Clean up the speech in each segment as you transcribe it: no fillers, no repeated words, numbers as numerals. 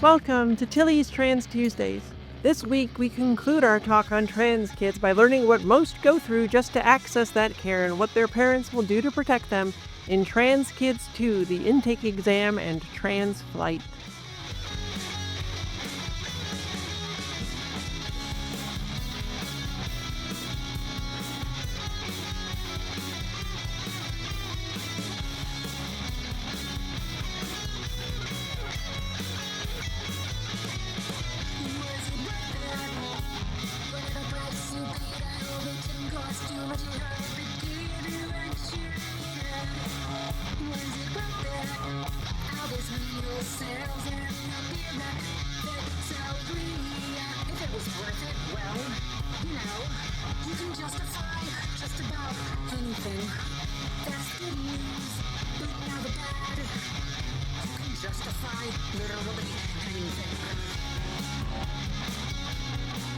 Welcome to Tilly's Trans Tuesdays. This week, we conclude our talk on trans kids by learning what most go through just to access that care and what their parents will do to protect them in Trans Kids 2, the intake exam and trans flight.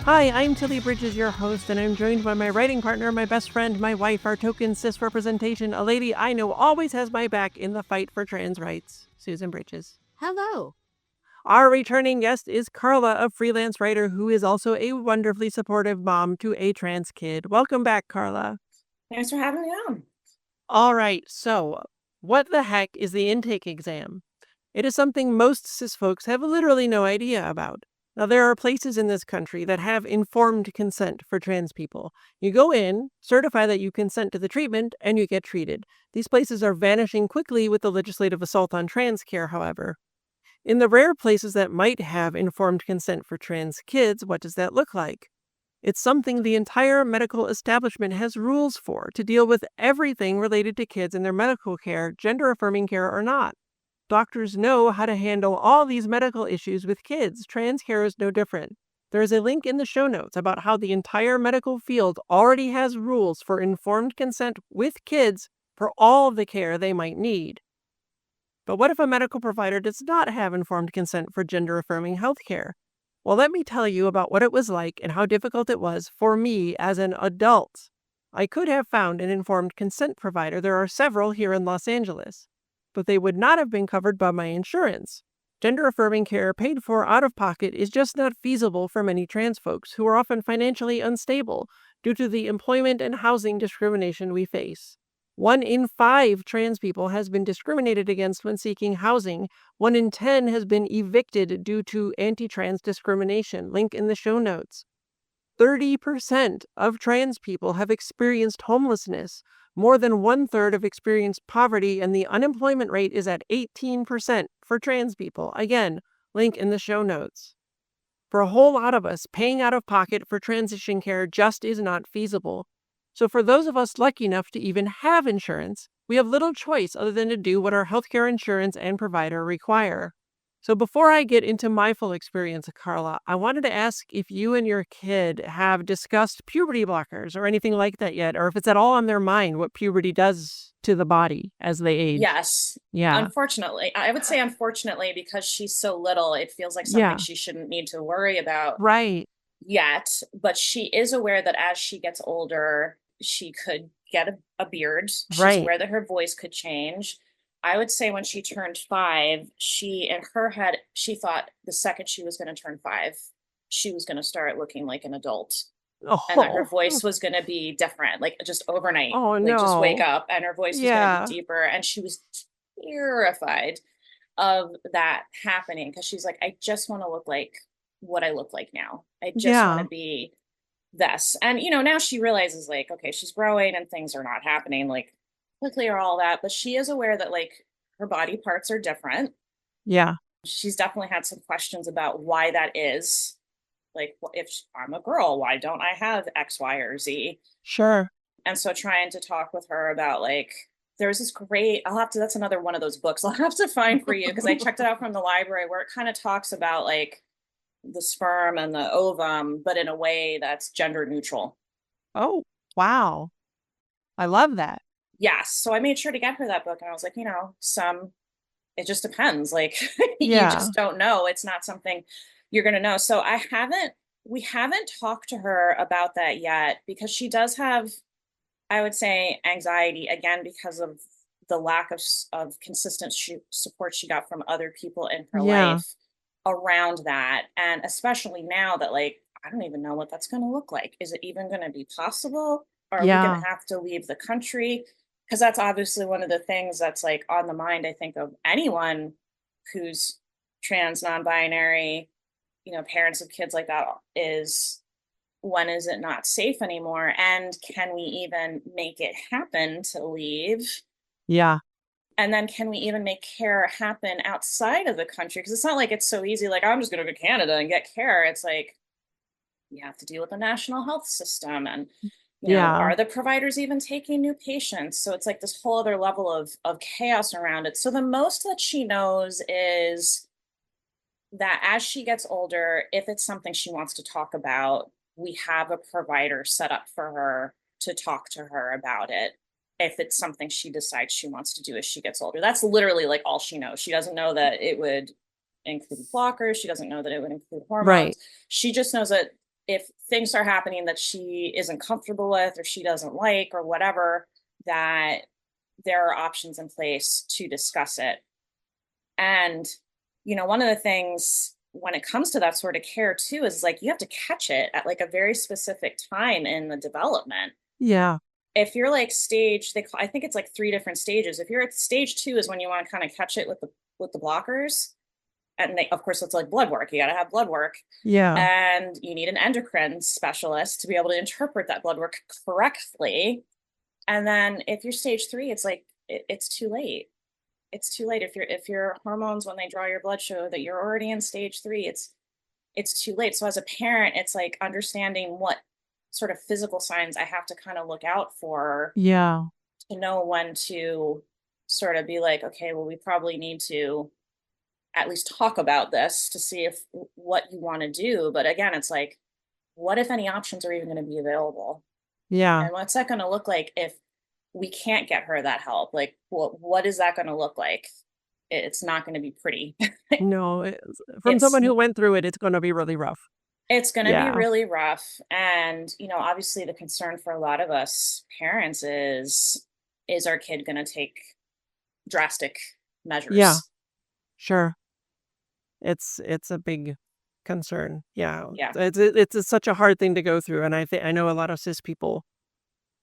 Hi, I'm Tilly Bridges, your host, and I'm joined by my writing partner, my best friend, my wife, our token cis representation, a lady I know always has my back in the fight for trans rights, Susan Bridges. Hello. Our returning guest is Karla, a freelance writer who is also a wonderfully supportive mom to a trans kid. Welcome back, Karla. Thanks for having me on. All right, so what the heck is the intake exam? It is something most cis folks have literally no idea about. Now, there are places in this country that have informed consent for trans people. You go in, certify that you consent to the treatment, and you get treated. These places are vanishing quickly with the legislative assault on trans care, however. In the rare places that might have informed consent for trans kids, what does that look like? It's something the entire medical establishment has rules for to deal with everything related to kids and their medical care, gender-affirming care or not. Doctors know how to handle all these medical issues with kids. Trans care is no different. There is a link in the show notes about how the entire medical field already has rules for informed consent with kids for all of the care they might need. But what if a medical provider does not have informed consent for gender-affirming healthcare? Well, let me tell you about what it was like and how difficult it was for me as an adult. I could have found an informed consent provider. There are several here in Los Angeles, but they would not have been covered by my insurance. Gender-affirming care paid for out of pocket is just not feasible for many trans folks who are often financially unstable due to the employment and housing discrimination we face. 1 in 5 trans people has been discriminated against when seeking housing. 1 in 10 has been evicted due to anti-trans discrimination. Link in the show notes. 30% of trans people have experienced homelessness. More than 1/3 have experienced poverty, and the unemployment rate is at 18% for trans people. Again, link in the show notes. For a whole lot of us, paying out of pocket for transition care just is not feasible. So for those of us lucky enough to even have insurance, we have little choice other than to do what our healthcare insurance and provider require. So before I get into my full experience, Karla, I wanted to ask if you and your kid have discussed puberty blockers or anything like that yet, or if it's at all on their mind what puberty does to the body as they age. Yes. Yeah. Unfortunately, I would say unfortunately, because she's so little, it feels like something she shouldn't need to worry about yet. But she is aware that as she gets older, she could get a beard. She's aware that her voice could change. I would say when she turned 5, she, in her head, she thought the second she was going to turn 5, she was going to start looking like an adult. And that her voice was going to be different, like just overnight. Just wake up and her voice was going to be deeper. And she was terrified of that happening because she's like, I just want to look like what I look like now. I just want to be this. And, now she realizes like, okay, she's growing and things are not happening like quickly or all that, but she is aware that like her body parts are different. Yeah. She's definitely had some questions about why that is. Like, if I'm a girl, why don't I have X, Y, or Z? Sure. And so trying to talk with her about like, there's this great, that's another one of those books I'll have to find for you because I checked it out from the library where it kind of talks about like the sperm and the ovum, but in a way that's gender neutral. Oh, wow. I love that. Yes. So I made sure to get her that book and I was like, it just depends. Like you just don't know. It's not something you're going to know. So we haven't talked to her about that yet because she does have, I would say, anxiety again, because of the lack of consistent support she got from other people in her life. around that. And especially now that, like, I don't even know what that's going to look like. Is it even going to be possible? Are we going to have to leave the country? Because that's obviously one of the things that's like on the mind, I think, of anyone who's trans, non-binary, parents of kids like that, is when is it not safe anymore? And can we even make it happen to leave? Yeah. And then can we even make care happen outside of the country? Because it's not like it's so easy, like, I'm just going to go to Canada and get care. It's like, you have to deal with the national health system. And, are the providers even taking new patients? So it's like this whole other level of chaos around it. So the most that she knows is that as she gets older, if it's something she wants to talk about, we have a provider set up for her to talk to her about it. If it's something she decides she wants to do as she gets older, that's literally like all she knows. She doesn't know that it would include blockers. She doesn't know that it would include hormones. Right. She just knows that if things are happening that she isn't comfortable with, or she doesn't like, or whatever, that there are options in place to discuss it. And one of the things when it comes to that sort of care too, is like, you have to catch it at like a very specific time in the development. Yeah. If you're like I think it's like 3 different stages. If you're at stage 2 is when you want to kind of catch it with the blockers. And of course, it's like blood work. You got to have blood work. Yeah. And you need an endocrine specialist to be able to interpret that blood work correctly. And then if you're stage 3, it's like, it's too late. It's too late. If your hormones, when they draw your blood, show that you're already in stage 3, it's too late. So as a parent, it's like understanding what sort of physical signs I have to kind of look out for. Yeah. To know when to sort of be like, okay, well, we probably need to at least talk about this to see if what you want to do. But again, it's like, what if any options are even going to be available? Yeah. And what's that going to look like if we can't get her that help? Like, what is that going to look like? It's not going to be pretty. No, from someone who went through it, it's going to be really rough. It's going to be really rough. And, obviously the concern for a lot of us parents is our kid going to take drastic measures? Yeah, sure. It's a big concern. Yeah. Yeah. It's such a hard thing to go through. And I know a lot of cis people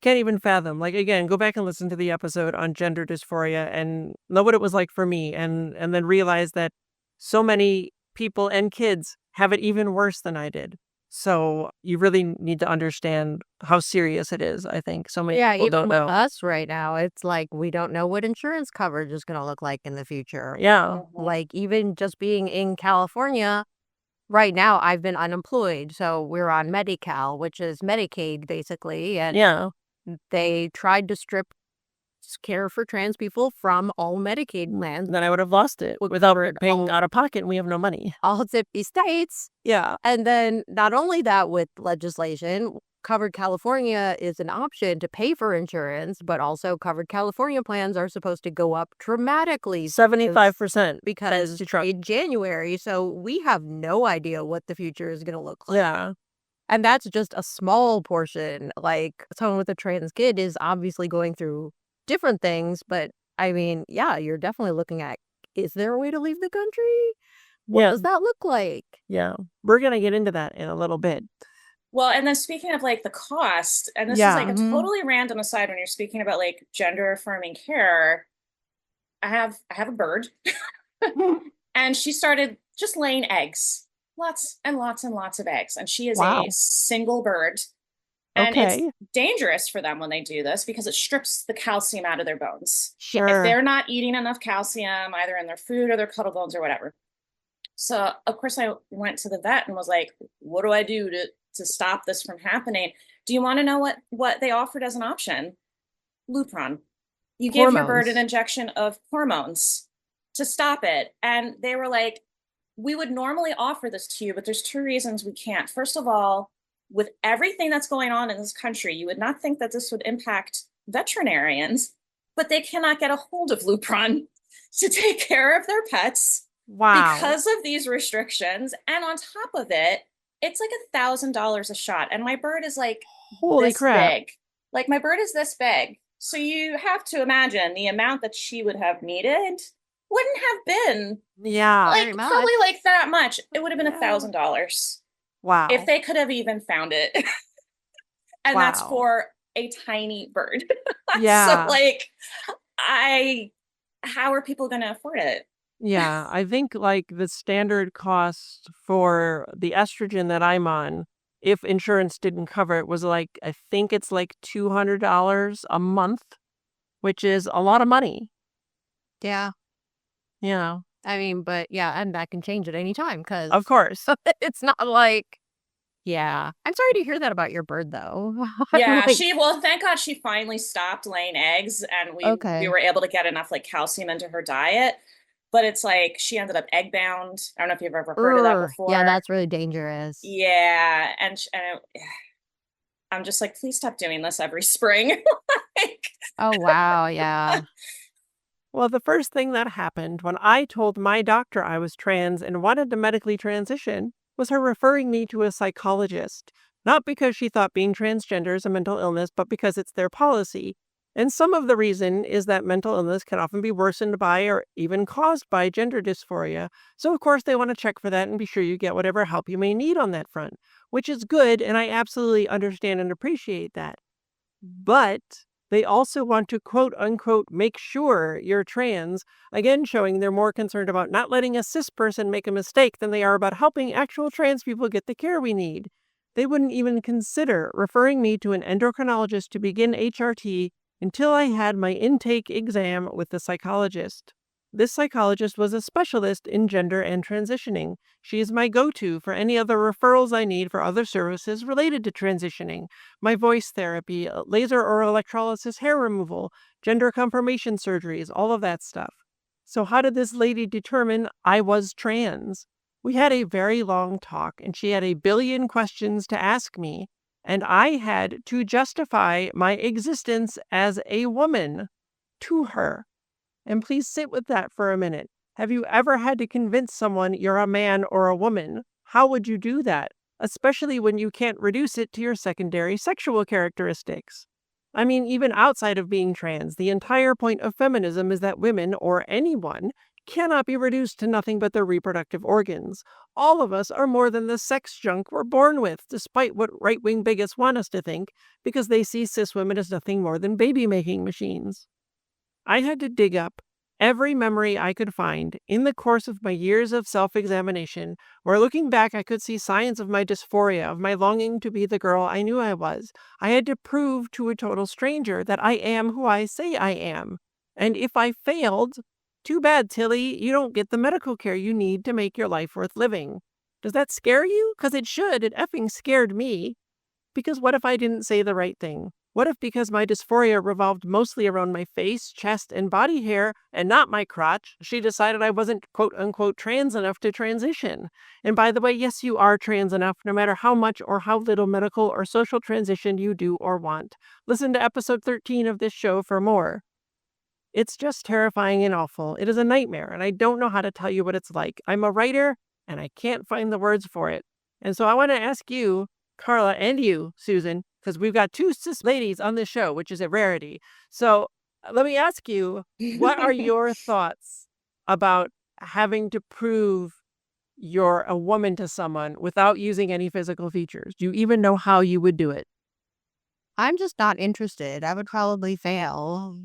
can't even fathom. Like, again, go back and listen to the episode on gender dysphoria and know what it was like for me, and then realize that so many people and kids have it even worse than I did. So you really need to understand how serious it is. I think so many people even don't with know. us right now, it's like we don't know what insurance coverage is going to look like in the future. Yeah. Like, even just being in California right now, I've been unemployed. So we're on Medi-Cal, which is Medicaid, basically. And Yeah. they tried to strip care for trans people from all Medicaid plans. Then I would have lost it without paying out of pocket, and we have no money. All 50 states. Yeah. And then not only that, with legislation, Covered California is an option to pay for insurance, but also Covered California plans are supposed to go up dramatically. 75%. Because in January. So we have no idea what the future is going to look like. Yeah. And that's just a small portion. Like, someone with a trans kid is obviously going through different things. But I mean, yeah, you're definitely looking at, is there a way to leave the country? What does that look like? Yeah. We're going to get into that in a little bit. Well, and then speaking of like the cost, and this is like a totally random aside when you're speaking about like gender affirming care. I have a bird and she started just laying eggs, lots and lots and lots of eggs. And she is a single bird. And it's dangerous for them when they do this because it strips the calcium out of their bones. Sure. If they're not eating enough calcium, either in their food or their cuddle bones or whatever. So of course I went to the vet and was like, what do I do to stop this from happening? Do you want to know what they offered as an option? Lupron. You give your bird an injection of hormones to stop it. And they were like, we would normally offer this to you, but there's 2 reasons we can't. First of all, with everything that's going on in this country, you would not think that this would impact veterinarians, but they cannot get a hold of Lupron to take care of their pets because of these restrictions. And on top of it, it's like $1,000 a shot. And my bird is like this big. Like, my bird is this big. So you have to imagine the amount that she would have needed wouldn't have been Yeah. probably like that much. It would have been $1,000. Wow. If they could have even found it. And that's for a tiny bird. Yeah. So how are people going to afford it? Yeah, I think like the standard cost for the estrogen that I'm on, if insurance didn't cover it, was like, I think it's like $200 a month, which is a lot of money. Yeah. Yeah. I mean, but yeah, and that can change at any time because Of course. it's not like, yeah. I'm sorry to hear that about your bird, though. Yeah, thank God she finally stopped laying eggs, and we were able to get enough like calcium into her diet. But it's like she ended up egg bound. I don't know if you've ever heard of that before. Yeah, that's really dangerous. Yeah, and I'm just like, please stop doing this every spring. Oh, wow, yeah. Well, the first thing that happened when I told my doctor I was trans and wanted to medically transition was her referring me to a psychologist, not because she thought being transgender is a mental illness, but because it's their policy. And some of the reason is that mental illness can often be worsened by or even caused by gender dysphoria. So, of course, they want to check for that and be sure you get whatever help you may need on that front, which is good. And I absolutely understand and appreciate that. But they also want to quote unquote make sure you're trans, again, showing they're more concerned about not letting a cis person make a mistake than they are about helping actual trans people get the care we need. They wouldn't even consider referring me to an endocrinologist to begin HRT until I had my intake exam with the psychologist. This psychologist was a specialist in gender and transitioning. She is my go-to for any other referrals I need for other services related to transitioning, my voice therapy, laser or electrolysis hair removal, gender confirmation surgeries, all of that stuff. So how did this lady determine I was trans? We had a very long talk, and she had a billion questions to ask me, and I had to justify my existence as a woman to her. And please sit with that for a minute. Have you ever had to convince someone you're a man or a woman? How would you do that? Especially when you can't reduce it to your secondary sexual characteristics. I mean, even outside of being trans, the entire point of feminism is that women, or anyone, cannot be reduced to nothing but their reproductive organs. All of us are more than the sex junk we're born with, despite what right-wing bigots want us to think, because they see cis women as nothing more than baby-making machines. I had to dig up every memory I could find in the course of my years of self-examination, where looking back I could see signs of my dysphoria, of my longing to be the girl I knew I was. I had to prove to a total stranger that I am who I say I am. And if I failed, too bad, Tilly, you don't get the medical care you need to make your life worth living. Does that scare you? 'Cause it should. It effing scared me. Because what if I didn't say the right thing? What if because my dysphoria revolved mostly around my face, chest, and body hair, and not my crotch, she decided I wasn't quote-unquote trans enough to transition? And by the way, yes, you are trans enough, no matter how much or how little medical or social transition you do or want. Listen to episode 13 of this show for more. It's just terrifying and awful. It is a nightmare, and I don't know how to tell you what it's like. I'm a writer, and I can't find the words for it. And so I want to ask you, Karla, and you, Susan, because we've got two cis ladies on this show, which is a rarity. So let me ask you, what are your thoughts about having to prove you're a woman to someone without using any physical features? Do you even know how you would do it? I'm just not interested. I would probably fail.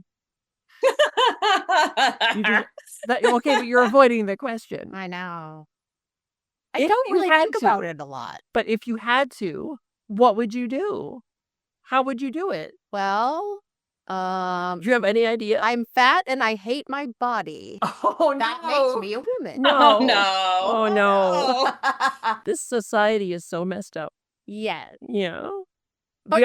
Okay, but you're avoiding the question. I know. I don't really think about it a lot. But if you had to, what would you do? How would you do it? Well, do you have any idea? I'm fat and I hate my body. Oh, no. That makes me a woman. No. Oh, no. Oh, no. This society is so messed up. Yeah. Yeah. But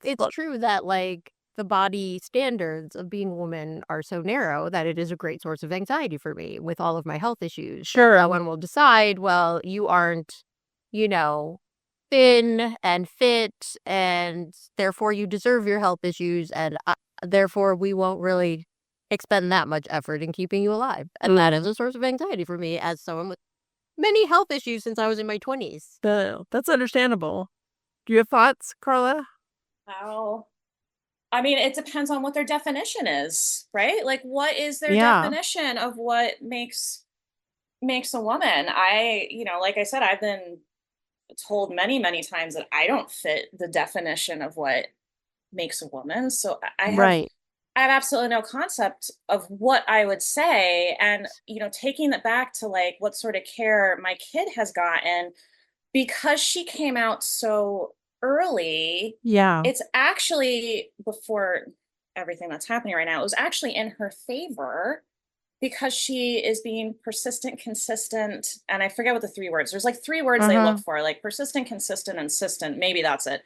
it's true that, like, the body standards of being a woman are so narrow that it is a great source of anxiety for me with all of my health issues. Sure. No one will decide, well, you aren't, thin and fit, and therefore you deserve your health issues, and therefore we won't really expend that much effort in keeping you alive. And that is a source of anxiety for me as someone with many health issues since I was in my 20s. That's understandable. Do you have thoughts, Karla? Wow. I mean, it depends on what their definition is, right? Like, what is their Yeah. definition of what makes a woman? Like I said, I've been told many, many times that I don't fit the definition of what makes a woman. So Right. I have absolutely no concept of what I would say. And, taking it back to like what sort of care my kid has gotten, because she came out so early, Yeah. it's actually, before everything that's happening right now, it was actually in her favor because she is being persistent, consistent, and I forget what the three words. There's like three words they look Uh-huh. for, like persistent, consistent, insistent. Maybe that's it.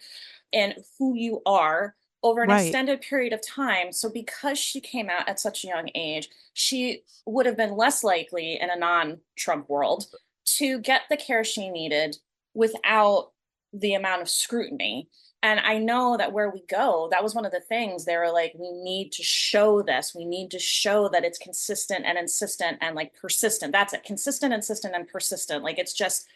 And who you are over an Right. extended period of time. So because she came out at such a young age, she would have been less likely in a non-Trump world to get the care she needed without the amount of scrutiny. And I know that where we go, that was one of the things they were like, we need to show this. We need to show that it's consistent and insistent and like persistent. That's it. Consistent, insistent, and persistent. Like it's just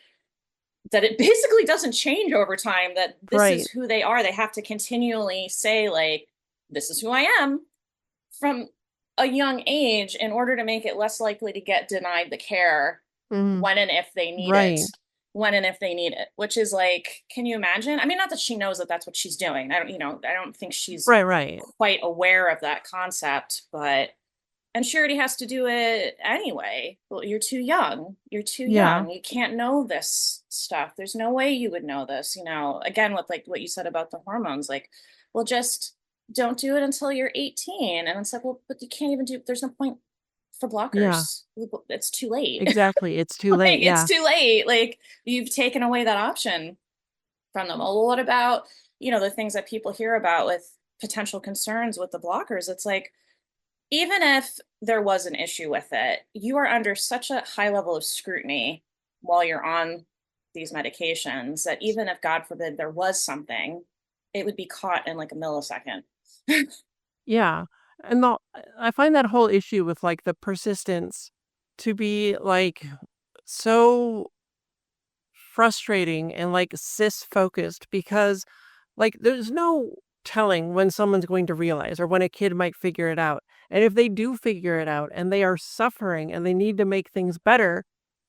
that it basically doesn't change over time, that this is Right. who they are. They have to continually say, like, this is who I am from a young age in order to make it less likely to get denied the care Mhm. when and if they need it. Right. When and if they need it, which is like, can you imagine? I mean, not that she knows that that's what she's doing. I don't think she's Right. Right. quite aware of that concept, but and she already has to do it anyway. Well, you're too young. You're too Yeah. young. You can't know this stuff. There's no way you would know this, again, with like what you said about the hormones, like, well, just don't do it until you're 18. And it's like, well, but you can't even there's no point for Yeah. blockers. It's too late. Exactly. It's too Like, late. it's Yeah. too late. Like, you've taken away that option from them. Well, what about, the things that people hear about with potential concerns with the blockers? It's like, even if there was an issue with it, you are under such a high level of scrutiny while you're on these medications that even if, God forbid, there was something, it would be caught in like a millisecond. Yeah. And I find that whole issue with like the persistence to be like so frustrating and like cis focused because like there's no telling when someone's going to realize or when a kid might figure it out. And if they do figure it out and they are suffering and they need to make things better,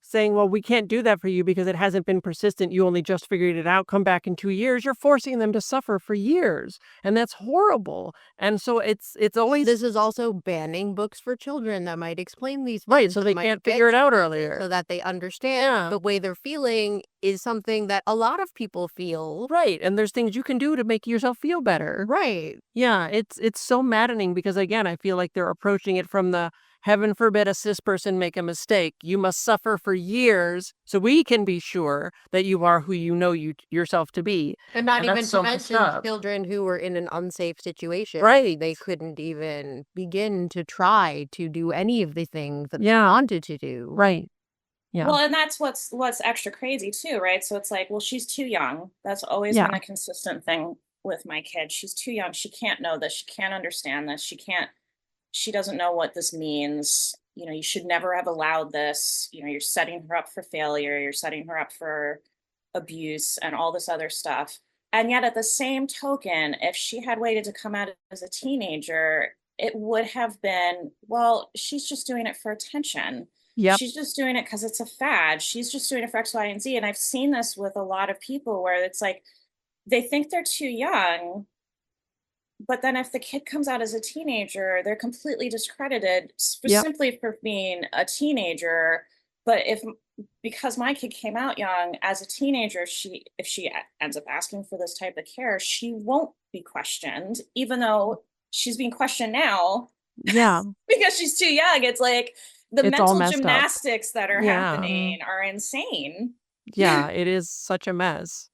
saying, well, we can't do that for you because it hasn't been persistent. You only just figured it out. Come back in 2 years. You're forcing them to suffer for years. And that's horrible. And so it's always This is also banning books for children that might explain these right. things, So that they might can't get figure it out so earlier. that they understand Yeah. the way they're feeling is something that a lot of people feel. Right. And there's things you can do to make yourself feel better. Right. Yeah. It's so maddening because again, I feel like they're approaching it from the heaven forbid a cis person make a mistake. You must suffer for years so we can be sure that you are who you know yourself to be. And not And even that's to so messed mention up. children who were in an unsafe situation. Right. They couldn't even begin to try to do any of the things that they Yeah. wanted to do. Right. Yeah. Well, and that's what's extra crazy too, right? So it's like, well, she's too young. That's always Yeah. been a consistent thing with my kid. She's too young. She can't know this. She can't understand this. She doesn't know what this means. You should never have allowed this. You're setting her up for failure. You're setting her up for abuse and all this other stuff. And yet, at the same token, if she had waited to come out as a teenager, it would have been, well, she's just doing it for attention. Yep. She's just doing it because it's a fad. She's just doing it for X, Y, and Z. And I've seen this with a lot of people where it's like they think they're too young, but then if the kid comes out as a teenager, they're completely discredited Yep. simply for being a teenager. But because my kid came out young as a teenager, if she ends up asking for this type of care, she won't be questioned, even though she's being questioned now Yeah. because she's too young. It's like the It's all mental messed up. gymnastics that are Yeah. happening are insane. Yeah. It is such a mess.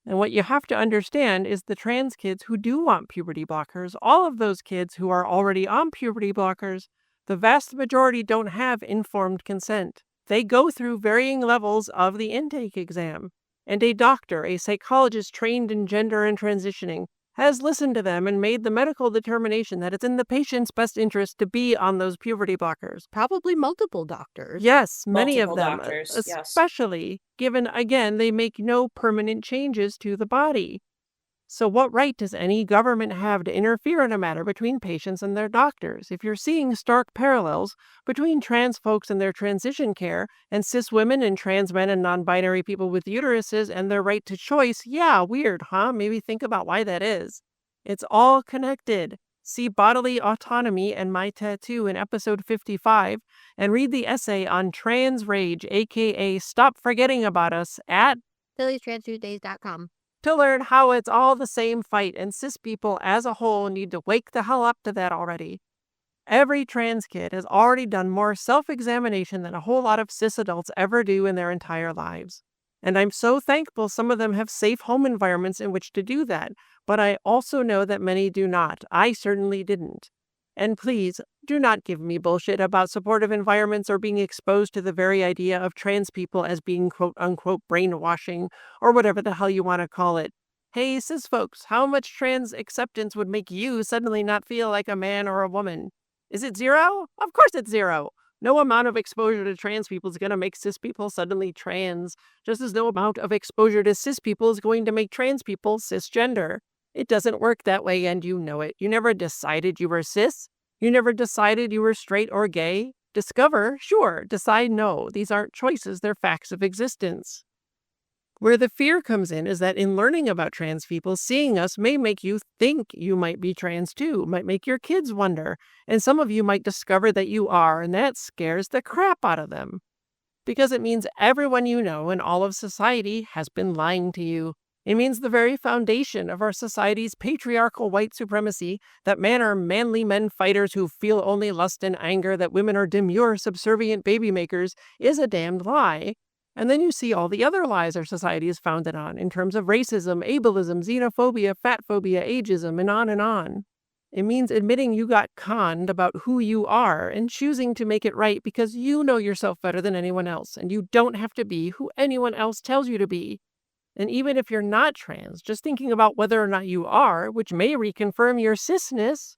And what you have to understand is the trans kids who do want puberty blockers, all of those kids who are already on puberty blockers, the vast majority don't have informed consent. They go through varying levels of the intake exam. And a doctor, a psychologist trained in gender and transitioning, has listened to them and made the medical determination that it's in the patient's best interest to be on those puberty blockers. Probably multiple doctors. Yes, many of Multiple them, doctors, yes. especially given, again, they make no permanent changes to the body. So what right does any government have to interfere in a matter between patients and their doctors? If you're seeing stark parallels between trans folks and their transition care and cis women and trans men and non-binary people with uteruses and their right to choice, yeah, weird, huh? Maybe think about why that is. It's all connected. See Bodily, Autonomy and My Tattoo in episode 55 and read the essay on trans rage, aka Stop Forgetting About Us at SillyTransTuesdays.com. to learn how it's all the same fight, and cis people as a whole need to wake the hell up to that already. Every trans kid has already done more self-examination than a whole lot of cis adults ever do in their entire lives. And I'm so thankful some of them have safe home environments in which to do that, but I also know that many do not. I certainly didn't. And please, do not give me bullshit about supportive environments or being exposed to the very idea of trans people as being quote-unquote brainwashing or whatever the hell you want to call it. Hey, cis folks, how much trans acceptance would make you suddenly not feel like a man or a woman? Is it 0? Of course it's 0. No amount of exposure to trans people is going to make cis people suddenly trans, just as no amount of exposure to cis people is going to make trans people cisgender. It doesn't work that way, and you know it. You never decided you were cis. You never decided you were straight or gay. Discover, sure. Decide, no. These aren't choices, they're facts of existence. Where the fear comes in is that in learning about trans people, seeing us may make you think you might be trans too, might make your kids wonder, and some of you might discover that you are, and that scares the crap out of them. Because it means everyone you know in all of society has been lying to you. It means the very foundation of our society's patriarchal white supremacy, that men are manly men fighters who feel only lust and anger, that women are demure, subservient baby makers, is a damned lie. And then you see all the other lies our society is founded on, in terms of racism, ableism, xenophobia, fatphobia, ageism, and on and on. It means admitting you got conned about who you are and choosing to make it right because you know yourself better than anyone else, and you don't have to be who anyone else tells you to be. And even if you're not trans, just thinking about whether or not you are, which may reconfirm your cisness,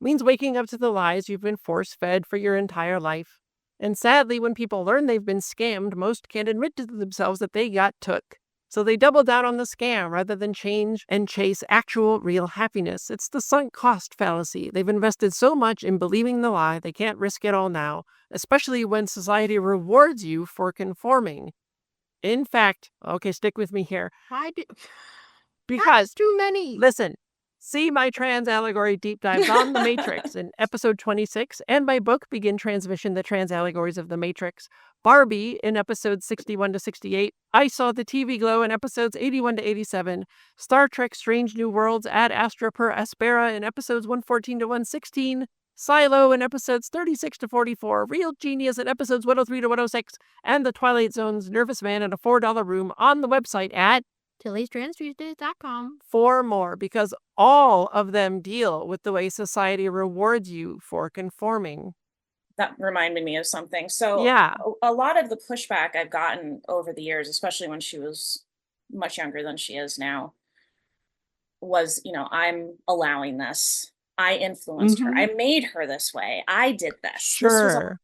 means waking up to the lies you've been force-fed for your entire life. And sadly, when people learn they've been scammed, most can't admit to themselves that they got took. So they double down on the scam rather than change and chase actual, real happiness. It's the sunk cost fallacy. They've invested so much in believing the lie, they can't risk it all now, especially when society rewards you for conforming. In fact, okay, stick with me here. Because That's too many. Listen, see my trans allegory deep dives on The Matrix in episode 26 and my book, Begin Transmission, The Trans Allegories of the Matrix. Barbie in episodes 61 to 68. I Saw the TV Glow in episodes 81 to 87. Star Trek Strange New Worlds Ad Astra per Aspera in episodes 114 to 116. Silo in episodes 36 to 44, Real Genius in episodes 103 to 106, and The Twilight Zone's Nervous Man in a $4 Room on the website at SillyTransTuesdays.com. for more, because all of them deal with the way society rewards you for conforming. That reminded me of something. So yeah, a lot of the pushback I've gotten over the years, especially when she was much younger than she is now, was, I'm allowing this. I influenced her. I made her this way. I did this. Sure. This was her.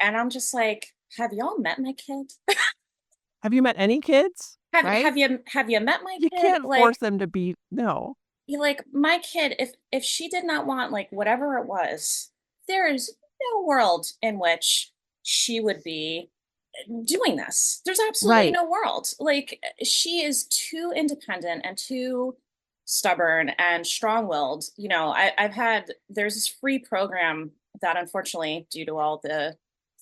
And I'm just like, have y'all met my kid? Have you met any kids? Have you met my kid? You can't force them to be, no. Like, my kid, if she did not want, like, whatever it was, there is no world in which she would be doing this. There's absolutely no world. Like, she is too independent and too stubborn and strong-willed. There's this free program that, unfortunately, due to all the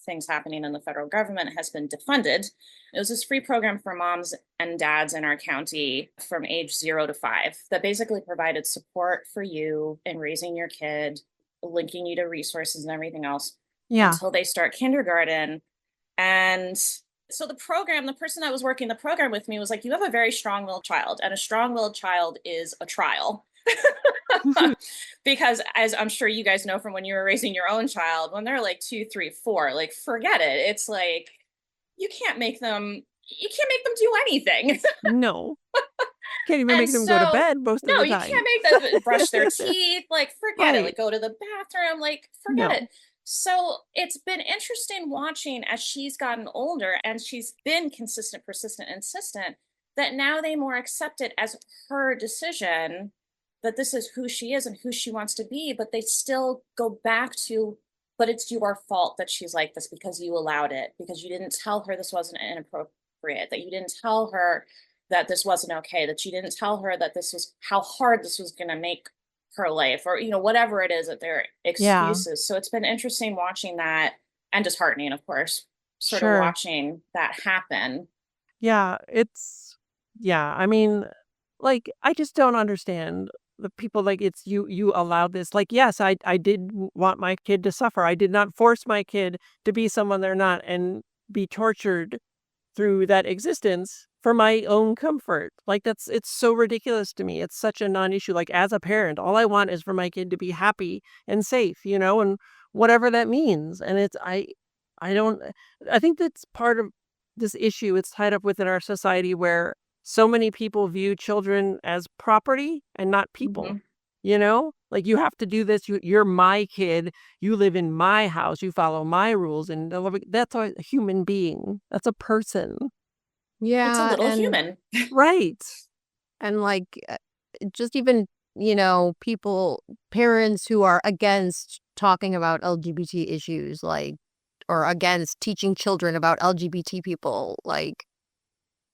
things happening in the federal government, has been defunded. It was this free program for moms and dads in our county from age 0 to 5 that basically provided support for you in raising your kid, linking you to resources and everything else until they start kindergarten. And so the person that was working the program with me was like, you have a very strong-willed child, and a strong-willed child is a trial. Because, as I'm sure you guys know from when you were raising your own child, when they're like 2, 3, 4, like, forget it. It's like, you can't make them do anything. No. Can't even make them go to bed most of the time. No, you can't make them brush their teeth. Like, forget it. Like, go to the bathroom. Like, forget it. So it's been interesting watching as she's gotten older and she's been consistent, persistent, insistent, that now they more accept it as her decision, that this is who she is and who she wants to be, but they still go back to, but it's your fault that she's like this because you allowed it, because you didn't tell her this wasn't inappropriate, that you didn't tell her that this wasn't okay, that you didn't tell her that this was how hard this was going to make her life, or whatever it is that their Yeah, excuses. So it's been interesting watching that, and disheartening, of course, sort of sure. watching that happen. Yeah, I mean, like, I just don't understand the people, like, it's you allowed this. Like, yes, I did want my kid to suffer. I did not force my kid to be someone they're not and be tortured through that existence for my own comfort. Like, it's so ridiculous to me. It's such a non-issue. Like, as a parent, all I want is for my kid to be happy and safe, and whatever that means. And I don't I think that's part of this issue. It's tied up within our society where so many people view children as property and not people. Hmm. Like, you have to do this. You're my kid. You live in my house. You follow my rules. And that's a human being. That's a person. It's a Yeah, little human. Right. and just even, parents who are against talking about LGBT issues, or against teaching children about LGBT people,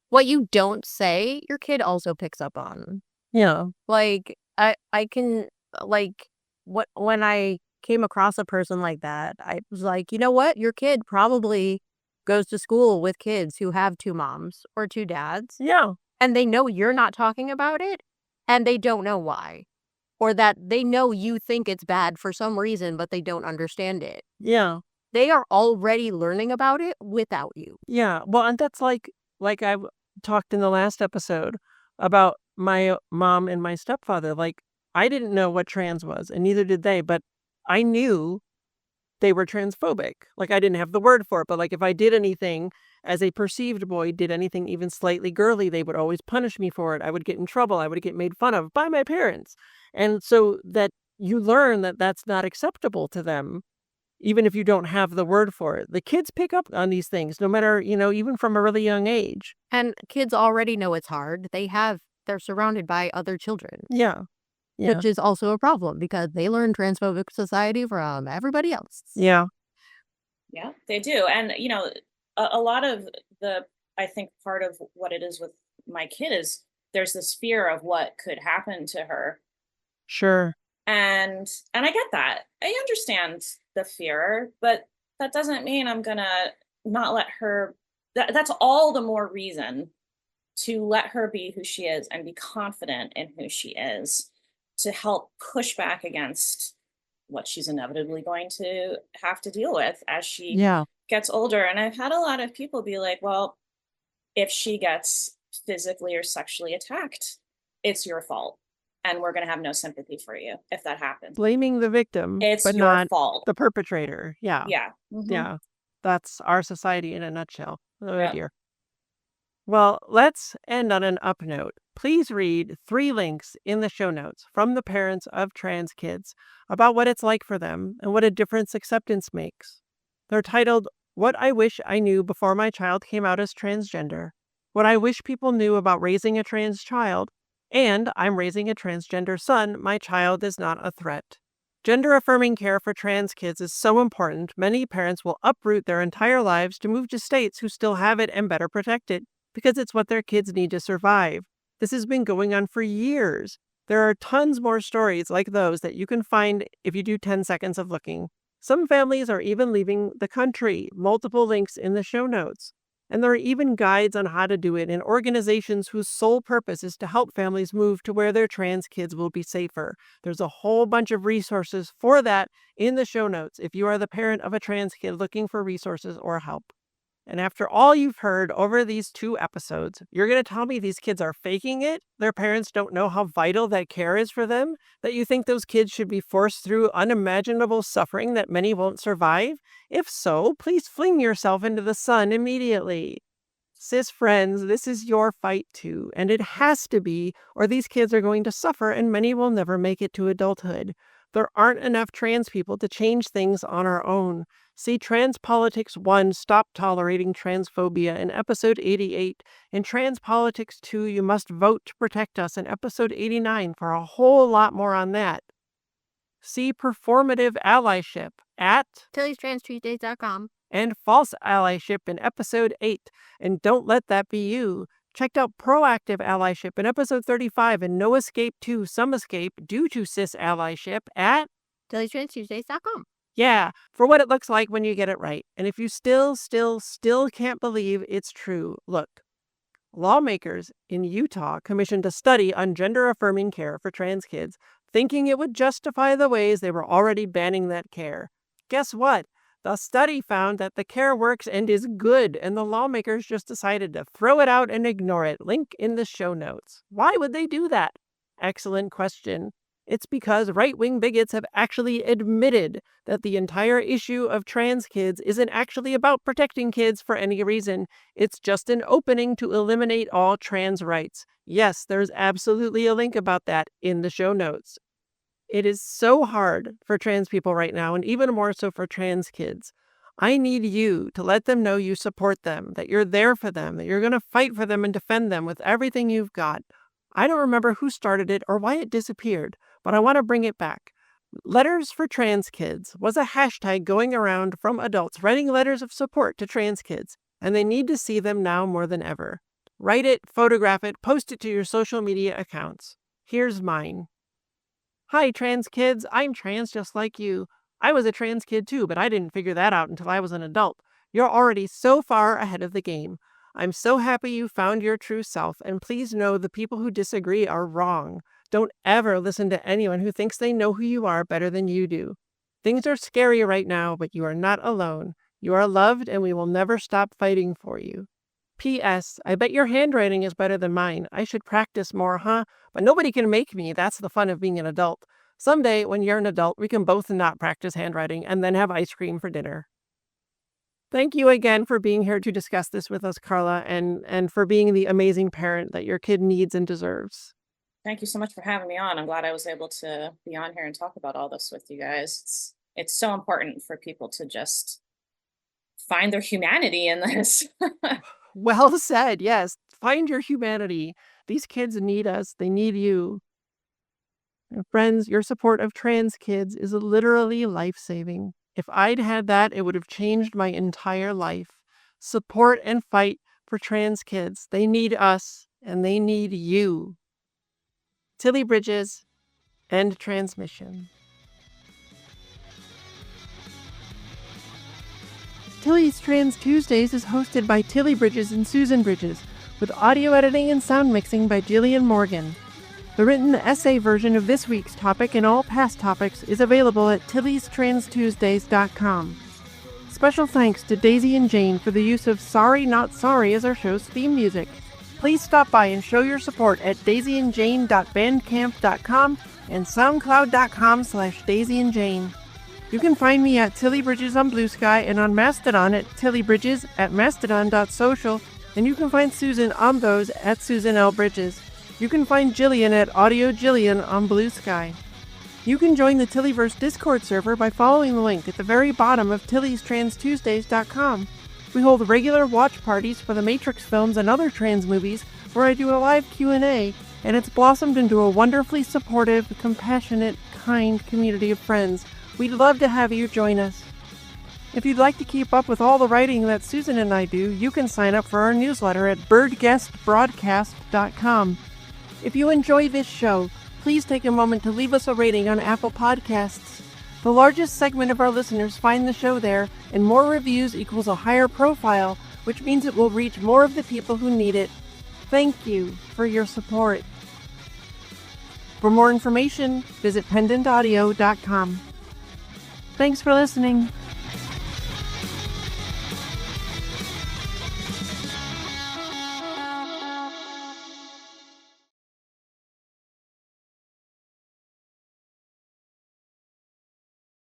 what you don't say, your kid also picks up on. Yeah. Like, I can, when I came across a person like that, I was like, you know what? Your kid probably goes to school with kids who have two moms or two dads, Yeah. and they know you're not talking about it, and they don't know why. Or that they know you think it's bad for some reason, but they don't understand it. Yeah. They are already learning about it without you. Yeah. Well, and that's like I talked in the last episode about my mom and my stepfather. Like, I didn't know what trans was, and neither did they, but I knew they were transphobic. Like, I didn't have the word for it, but, like, if I did anything as a perceived boy, did anything even slightly girly, they would always punish me for it. I would get in trouble. I would get made fun of by my parents. And so that you learn that that's not acceptable to them, even if you don't have the word for it. The kids pick up on these things, no matter, even from a really young age. And kids already know it's hard. They're surrounded by other children, Yeah. Yeah. which is also a problem because they learn transphobic society from everybody else. Yeah. Yeah, they do. And, a lot of I think part of what it is with my kid is there's this fear of what could happen to her. Sure. And I get that. I understand the fear, but that doesn't mean I'm gonna not let her. That's all the more reason to let her be who she is and be confident in who she is, to help push back against what she's inevitably going to have to deal with as she Yeah. gets older. And I've had a lot of people be like, well, if she gets physically or sexually attacked, it's your fault. And we're going to have no sympathy for you if that happens. Blaming the victim, It's but your not fault. the perpetrator. Yeah. Yeah. Mhm. Yeah. That's our society in a nutshell. Oh, Yep. dear. Well, let's end on an up note. Please read 3 links in the show notes from the parents of trans kids about what it's like for them and what a difference acceptance makes. They're titled, What I Wish I Knew Before My Child Came Out as Transgender, What I Wish People Knew About Raising a Trans Child, and I'm Raising a Transgender Son. My Child is Not a Threat. Gender-affirming care for trans kids is so important, many parents will uproot their entire lives to move to states who still have it and better protect it, because it's what their kids need to survive. This has been going on for years. There are tons more stories like those that you can find if you do 10 seconds of looking. Some families are even leaving the country. Multiple links in the show notes. And there are even guides on how to do it in organizations whose sole purpose is to help families move to where their trans kids will be safer. There's a whole bunch of resources for that in the show notes if you are the parent of a trans kid looking for resources or help. And after all you've heard over these 2 episodes, you're going to tell me these kids are faking it? Their parents don't know how vital that care is for them? That you think those kids should be forced through unimaginable suffering that many won't survive? If so, please fling yourself into the sun immediately. Cis friends, this is your fight too, and it has to be, or these kids are going to suffer and many will never make it to adulthood. There aren't enough trans people to change things on our own. See Trans Politics 1, Stop Tolerating Transphobia in episode 88, and Trans Politics 2, You Must Vote to Protect Us in episode 89 for a whole lot more on that. See Performative Allyship at Tilly'sTransTuesdays.com and False Allyship in episode 8, and Don't Let That Be You. Checked out Proactive Allyship in episode 35 and No Escape 2, Some Escape Due to Cis Allyship at Tilly'sTransTuesdays.com. Yeah, for what it looks like when you get it right. And if you still can't believe it's true, look. Lawmakers in Utah commissioned a study on gender-affirming care for trans kids, thinking it would justify the ways they were already banning that care. Guess what? The study found that the care works and is good, and the lawmakers just decided to throw it out and ignore it. Link in the show notes. Why would they do that? Excellent question. It's because right-wing bigots have actually admitted that the entire issue of trans kids isn't actually about protecting kids for any reason. It's just an opening to eliminate all trans rights. Yes, there's absolutely a link about that in the show notes. It is so hard for trans people right now, and even more so for trans kids. I need you to let them know you support them, that you're there for them, that you're going to fight for them and defend them with everything you've got. I don't remember who started it or why it disappeared, but I want to bring it back. Letters for Trans Kids was a hashtag going around from adults writing letters of support to trans kids, and they need to see them now more than ever. Write it, photograph it, post it to your social media accounts. Here's mine. Hi, trans kids. I'm trans just like you. I was a trans kid too, but I didn't figure that out until I was an adult. You're already so far ahead of the game. I'm so happy you found your true self, and please know the people who disagree are wrong. Don't ever listen to anyone who thinks they know who you are better than you do. Things are scary right now, but you are not alone. You are loved, and we will never stop fighting for you. P.S. I bet your handwriting is better than mine. I should practice more, huh? But nobody can make me. That's the fun of being an adult. Someday, when you're an adult, we can both not practice handwriting and then have ice cream for dinner. Thank you again for being here to discuss this with us, Karla, and for being the amazing parent that your kid needs and deserves. Thank you so much for having me on. I'm glad I was able to be on here and talk about all this with you guys. It's so important for people to just find their humanity in this. Well said. Yes. Find your humanity. These kids need us. They need you. And friends, your support of trans kids is literally life-saving. If I'd had that, it would have changed my entire life. Support and fight for trans kids. They need us, and they need you. Tilly Bridges, end transmission. Tilly's Trans Tuesdays is hosted by Tilly Bridges and Susan Bridges, with audio editing and sound mixing by Jillian Morgan. The written essay version of this week's topic and all past topics is available at Tilly'sTransTuesdays.com. Special thanks to Daisy and Jane for the use of Sorry Not Sorry as our show's theme music. Please stop by and show your support at daisyandjane.bandcamp.com and soundcloud.com/daisyandjane. You can find me at Tilly Bridges on Blue Sky and on Mastodon at tillybridges at mastodon.social, and you can find Susan on those at Susan L. Bridges. You can find Jillian at Audio Jillian on Blue Sky. You can join the Tillyverse Discord server by following the link at the very bottom of Tilly'sTransTuesdays.com. We hold regular watch parties for the Matrix films and other trans movies where I do a live Q&A, and it's blossomed into a wonderfully supportive, compassionate, kind community of friends. We'd love to have you join us. If you'd like to keep up with all the writing that Susan and I do, you can sign up for our newsletter at birdguestbroadcast.com. If you enjoy this show, please take a moment to leave us a rating on Apple Podcasts. The largest segment of our listeners find the show there, and more reviews equals a higher profile, which means it will reach more of the people who need it. Thank you for your support. For more information, visit pendantaudio.com. Thanks for listening.